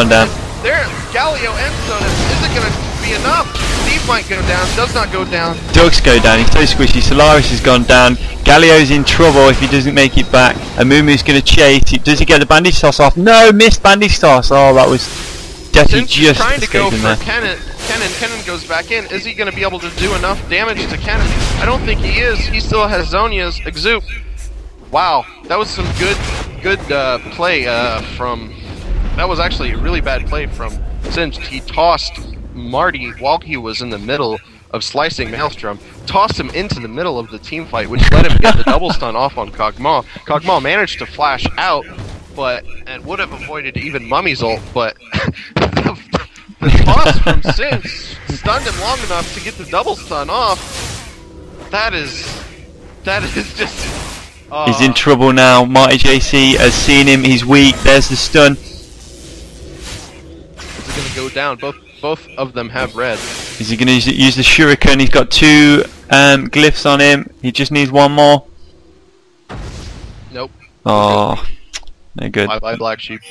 gone down. There, Galio and Sona. Is it going to be enough? Steve might go down. Does not go down. Dogs go down. He's so squishy. Solaris has gone down. Galio's in trouble if he doesn't make it back. Amumu's going to chase. Does he get the bandage toss off? No, missed bandage toss. Oh, that was definitely just trying to go there. for Kennen goes back in. Is he going to be able to do enough damage to Kennen? I don't think he is. He still has Zhonya's Exup. Wow, that was some good play from. That was actually a really bad play from Singed. He tossed Marty while he was in the middle of slicing Maelstrom, tossed him into the middle of the team fight, which let him get the double stun off on Kog'Maw. Kog'Maw managed to flash out, and would have avoided even Mummy's ult, but the toss from Singed stunned him long enough to get the double stun off. That is just. He's in trouble now. Marty JC has seen him. He's weak. There's the stun. Is it going to go down? Both of them have red. Is he going to use the shuriken? He's got 2 glyphs on him. He just needs 1 more. Nope. Oh, no good. Bye bye, Black Sheep.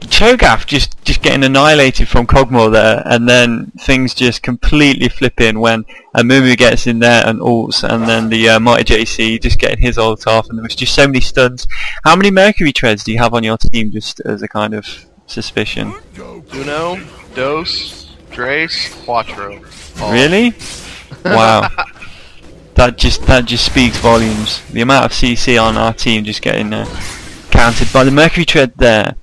Cho'Gath just getting annihilated from Kog'Maw there, and then things just completely flip in when Amumu gets in there and ults, and then the Mighty JC just getting his ult off, and there was just so many stuns. How many Mercury treads do you have on your team, just as a kind of suspicion? Uno, Dos, Trace, Quattro. Oh. Really? Wow. That just speaks volumes. The amount of CC on our team just getting counted by the Mercury tread there.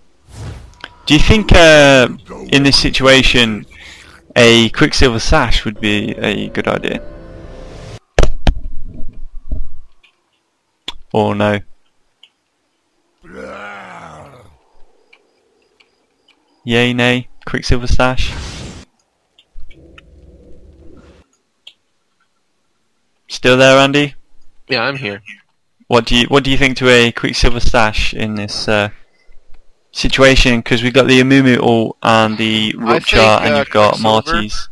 Do you think in this situation a Quicksilver Sash would be a good idea? Or no? Yay, nay, Quicksilver Sash? Still there, Andy? Yeah, I'm here. What do you think to a Quicksilver Sash in this situation? Because we've got the Amumu ult and the Rupture, and you've got Marty's.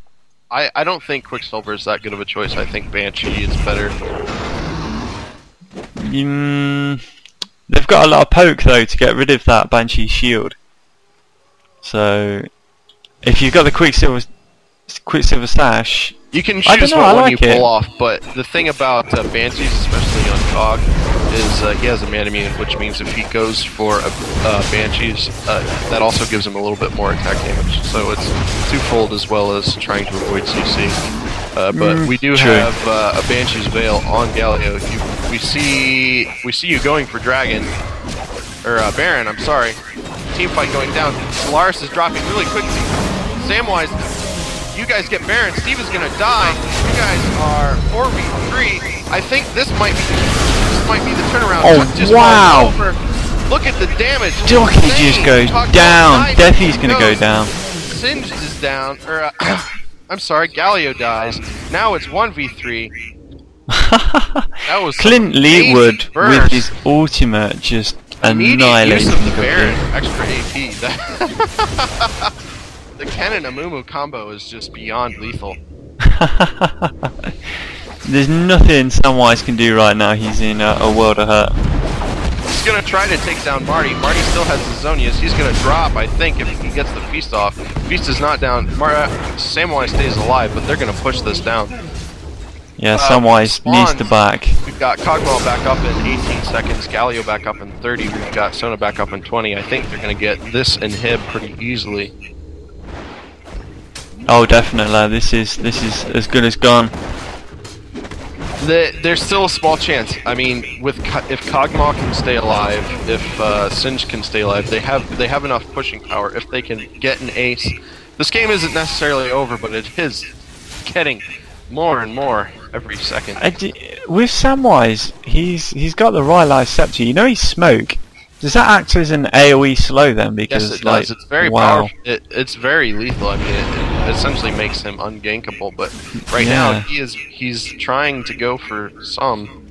I don't think Quicksilver is that good of a choice. I think Banshee is better. They've got a lot of poke though to get rid of that Banshee shield. So if you've got the Quicksilver Sash, you can choose what one you pull off, but the thing about Banshees, especially on Cog, is he has a man immune, which means if he goes for Banshees, that also gives him a little bit more attack damage. So it's twofold as well as trying to avoid CC. But we do have a Banshee's Veil on Galio. We see you going for Dragon, or Baron. I'm sorry. Team fight going down. Solaris is dropping really quickly. Samwise. You guys get Baron. Steve is gonna die. You guys are 4v3. I think this might be the turnaround. Oh just wow! Look at the damage. Ducky just goes down. Defi's gonna go down. Singed is down. Or I'm sorry, Galio dies. Now it's 1v3. That was Clint Leetwood with his ultimate just annihilating the Baron. Extra AP. The Kennen Amumu combo is just beyond lethal. There's nothing Samwise can do right now. He's in a world of hurt. He's gonna try to take down Marty. Marty still has his Zhonya's. He's gonna drop, I think, if he gets the Feast off. Feast is not down. Samwise stays alive, but they're gonna push this down. Yeah, Samwise needs to back. We've got Kog'Maw back up in 18 seconds, Galio back up in 30, we've got Sona back up in 20. I think they're gonna get this inhib pretty easily. Oh, definitely. This is as good as gone. There's still a small chance. I mean, if Kog'Maw can stay alive, if Singed can stay alive, they have enough pushing power. If they can get an ace, this game isn't necessarily over, but it is getting more and more every second. With Samwise, he's got the Rylai Scepter. You know he's smoke. Does that act as an AoE slow then? Because yes, it does. It's very powerful. It's very lethal. I mean, it essentially makes him ungankable. But right now, he's trying to go for some.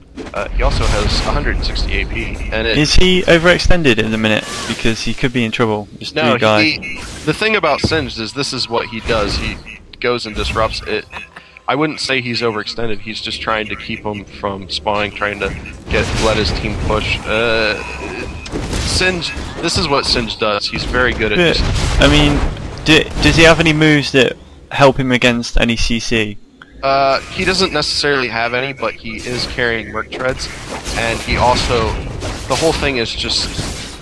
He also has 160 AP. And is he overextended in the minute? Because he could be in trouble. Just no, the thing about Singed is this is what he does. He goes and disrupts it. I wouldn't say he's overextended. He's just trying to keep him from spawning, trying to let his team push. Singe. This is what Singe does. He's very good at But, just... I mean, does he have any moves that help him against any CC? He doesn't necessarily have any, but he is carrying Merc Treads, and he also... The whole thing is just...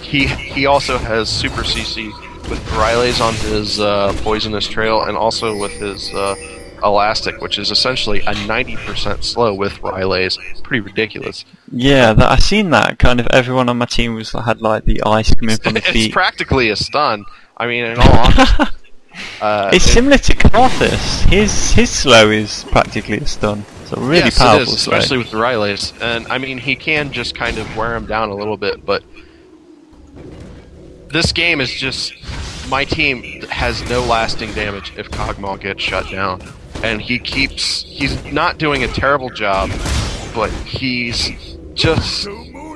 He also has Super CC with Rylays on his Poisonous Trail, and also with his Elastic, which is essentially a 90% slow with Rylays. Pretty ridiculous. Yeah, I seen that. Kind of everyone on my team had like the ice coming from the feet. It's practically a stun. I mean, in all honesty. It's similar to Karthus. His slow is practically a stun. It's a really powerful it is, slow. especially with the Rylays. And I mean, he can just kind of wear him down a little bit, but this game is just... My team has no lasting damage if Kog'Maw gets shut down. And he's not doing a terrible job, but he's just...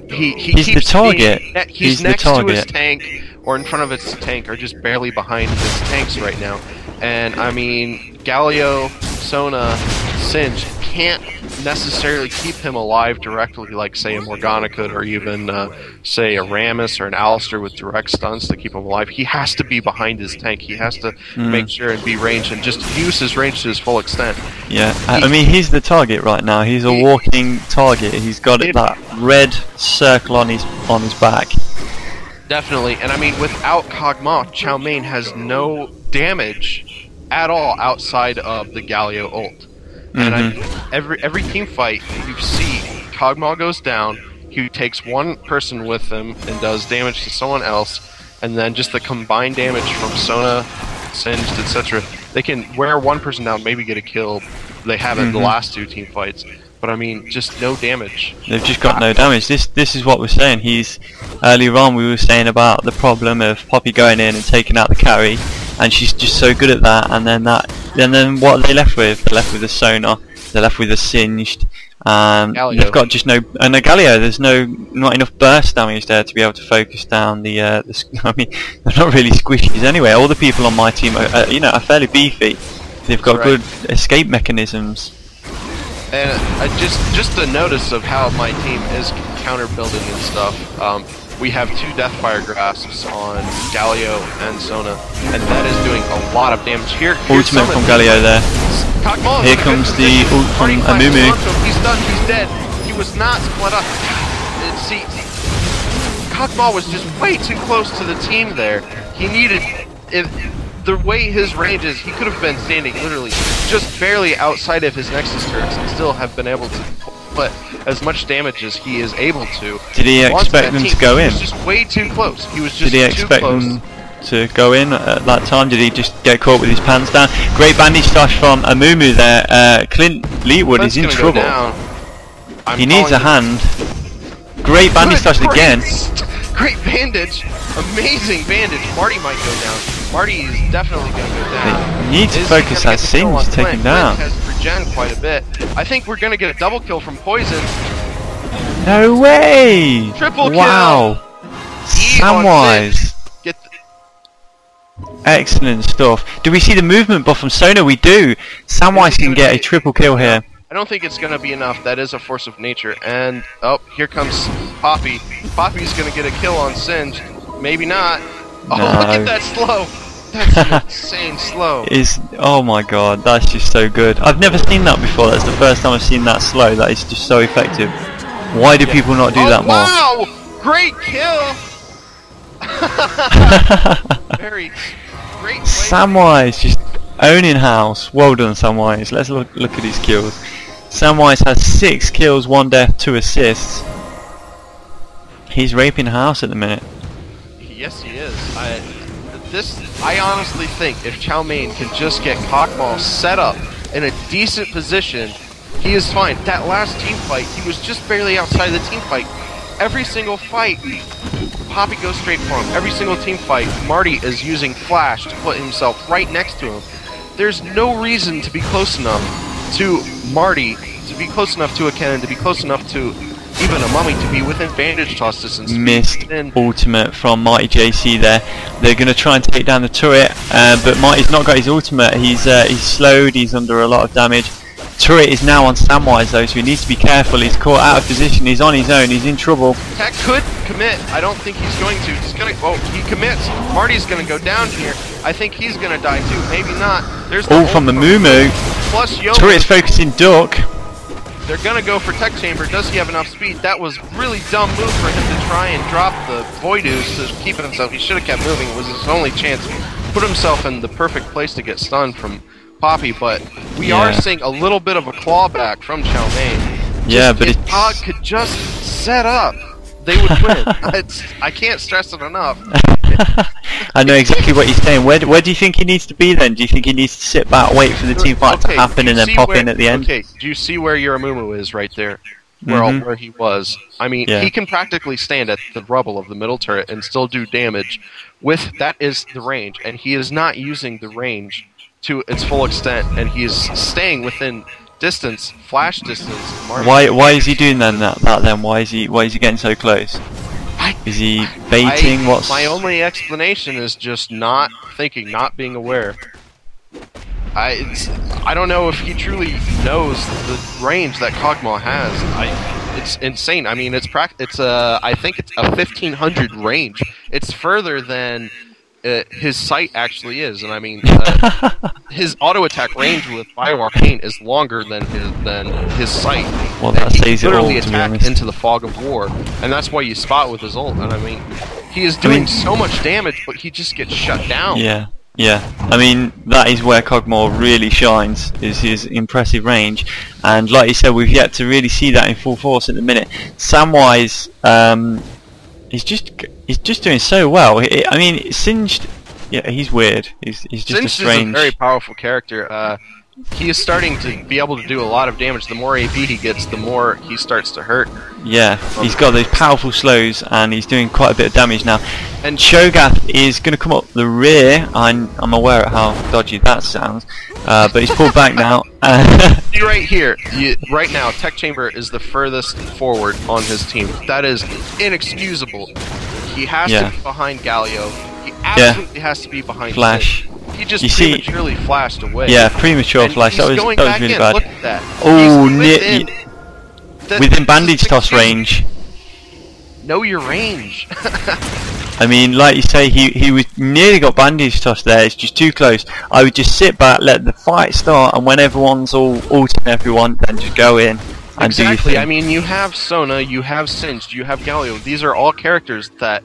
He's the target. He's next to his tank, or in front of its tank, or just barely behind his tanks right now. And I mean, Galio, Sona, Singe can't necessarily keep him alive directly like, say, a Morgana could, or even, say, a Rammus or an Alistar with direct stuns to keep him alive. He has to be behind his tank. He has to make sure and be ranged and just use his range to his full extent. Yeah, I mean, he's the target right now. He's a walking target. He's got that red circle on his back. Definitely, and I mean, without Kog'Maw, Chow Mein has no damage at all outside of the Galio ult. And every team fight you see, Kog'Maw goes down, he takes one person with him and does damage to someone else, and then just the combined damage from Sona, Singed, etc. They can wear one person down, maybe get a kill. They haven't in the last two team fights. But I mean, just no damage. They've just got no damage. This is what we're saying. Earlier on we were saying about the problem of Poppy going in and taking out the carry, and she's just so good at that. And then what are they left with? They're left with a Sona. They're left with a Singed. They've got just no, and a Galio. There's not enough burst damage there to be able to focus down the. I mean, they're not really squishies anyway. All the people on my team are fairly beefy. They've got good escape mechanisms. And just a notice of how my team is counter building and stuff. We have 2 Deathfire Grasps on Galio and Sona, and that is doing a lot of damage. Here's Ultimate from Galio there. Kog'Maw, here comes the ult from Amumu. He's done, he's dead. He was not split up. See, Kog'Maw was just way too close to the team there. He needed... The way his range is, he could have been standing literally just barely outside of his Nexus turrets and still have been able to put as much damage as he is able to. Did he expect them to go in? He was just way too close. He was just Did he expect them to go in at that time? Did he just get caught with his pants down? Great bandage stash from Amumu there. Clint Leetwood is in trouble. He needs a hand. Great bandage stash again. Great bandage. Amazing bandage. Marty might go down. Marty is definitely going to go down. They need to focus that Singe to take him down. Clint has regen quite a bit. I think we're going to get a double kill from Poison. No way! Triple kill! Wow! Samwise! Excellent stuff. Do we see the movement buff from Sona? We do! Samwise can get a triple kill here. I don't think it's going to be enough. That is a force of nature. And, oh, here comes Poppy. Poppy's going to get a kill on Singe. Maybe not. Oh, no. Look at that slow. That's an insane slow. Oh my god, that's just so good. I've never seen that before. That's the first time I've seen that slow. That is just so effective. Why do people not do that more? Wow! Great kill! Very great. Samwise just owning house. Well done, Samwise. Let's look at his kills. Samwise has 6 kills, 1 death, 2 assists. He's raping house at the minute. Yes, he is. I honestly think if Chow Mein can just get Kog'Maw set up in a decent position, he is fine. That last team fight, he was just barely outside the team fight. Every single fight, Poppy goes straight for him. Every single team fight, Marty is using Flash to put himself right next to him. There's no reason to be close enough to Marty, to be close enough to a cannon, to be close enough to even a mummy to be within bandage toss distance. Missed ultimate from Mighty JC there. They're going to try and take down the turret, but Mighty's not got his ultimate. He's slowed, he's under a lot of damage. Turret is now on Samwise though, so he needs to be careful. He's caught out of position, he's on his own, he's in trouble. Tech could commit. I don't think he's going to. He's gonna. Oh, he commits. Marty's gonna go down here. I think he's gonna die too. Maybe not. There's the from the Moo. Plus Yo. Turret's focusing Duck. They're gonna go for Tech Chamber. Does he have enough speed? That was really dumb move for him to try and drop the Void Ooze to keep himself. He should have kept moving. It was his only chance. Put himself in the perfect place to get stunned from Poppy, but we are seeing a little bit of a clawback from Chow Mein. Yeah, but if Pog could just set up, they would win. I can't stress it enough. I know exactly what you're saying. Where do you think he needs to be then? Do you think he needs to sit back, wait for the team fight to happen, and then pop in at the end? Okay, do you see where Yoramumu is right there? Where he was. I mean, he can practically stand at the rubble of the middle turret and still do damage. That is the range, and he is not using the range to its full extent, and he is staying within distance, flash distance. Why is he doing that then? Why is he getting so close? Is he baiting? My only explanation is just not thinking, not being aware. I don't know if he truly knows the range that Kog'Maw has. It's insane. I mean, I think it's a 1500 range. It's further than his sight actually is, and I mean, his auto attack range with Bio Arcane is longer than his sight. Well, that says it all, literally to be attack honest. into the fog of war, and that's why you spot with his ult. And I mean, he is doing so much damage, but he just gets shut down. Yeah. I mean, that is where Kog'Maw really shines, is his impressive range, and like you said, we've yet to really see that in full force at the minute. Samwise, he's just doing so well. I mean, Singed, he's weird. He's just Singed a strange. is a very powerful character. He is starting to be able to do a lot of damage. The more AP he gets, the more he starts to hurt. Yeah, he's got those powerful slows, and he's doing quite a bit of damage now. And Cho'Gath is going to come up the rear. I'm aware of how dodgy that sounds, but he's pulled back now. See right here, right now, Tech Chamber is the furthest forward on his team. That is inexcusable. He has to be behind Galio. He absolutely has to be behind Flash. He just prematurely flashed away. Yeah, premature flash. That was really bad. Look at that. Oh, within bandage toss range. Know your range. I mean, like you say, he was nearly got bandage tossed there. It's just too close. I would just sit back, let the fight start, and when everyone's all ulting everyone, then just go in and do your thing. I mean, you have Sona, you have Singed, you have Galio. These are all characters that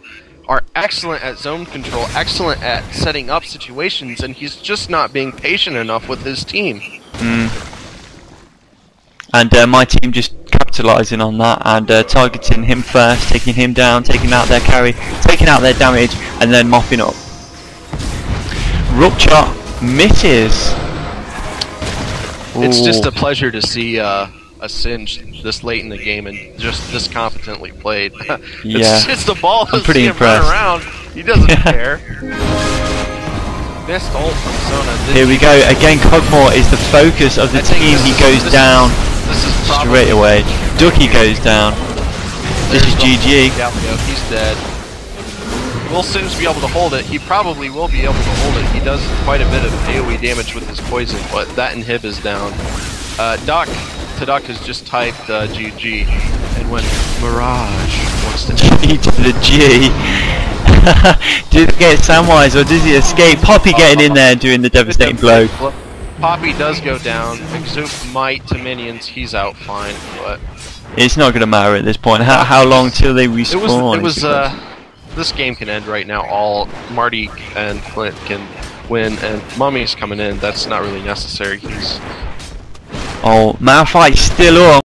are excellent at zone control, excellent at setting up situations, and he's just not being patient enough with his team. And my team just capitalising on that and targeting him first, taking him down, taking out their carry, taking out their damage, and then mopping up. Rupture misses. It's just a pleasure to see a Singed this late in the game and just this competently played. It's the ball to see him run around. He doesn't care. Missed ult from Sona. Here we go. Again, Kog'Maw is the focus of the team. He goes down straight away. Ducky goes down. This is GG. Galio, he's dead. Will Singed be able to hold it? He probably will be able to hold it. He does quite a bit of AoE damage with his poison, but that inhib is down. Taduk has just typed GG and went Mirage wants to G to the G. Did he get Samwise or does he escape? Poppy getting in there and doing the devastating blow. Poppy does go down. Exup might to minions. He's out fine, but it's not going to matter at this point. How long till they respawn? It was this game can end right now. All Marty and Clint can win, and Mummy's coming in. That's not really necessary. Oh, Malphite's still up.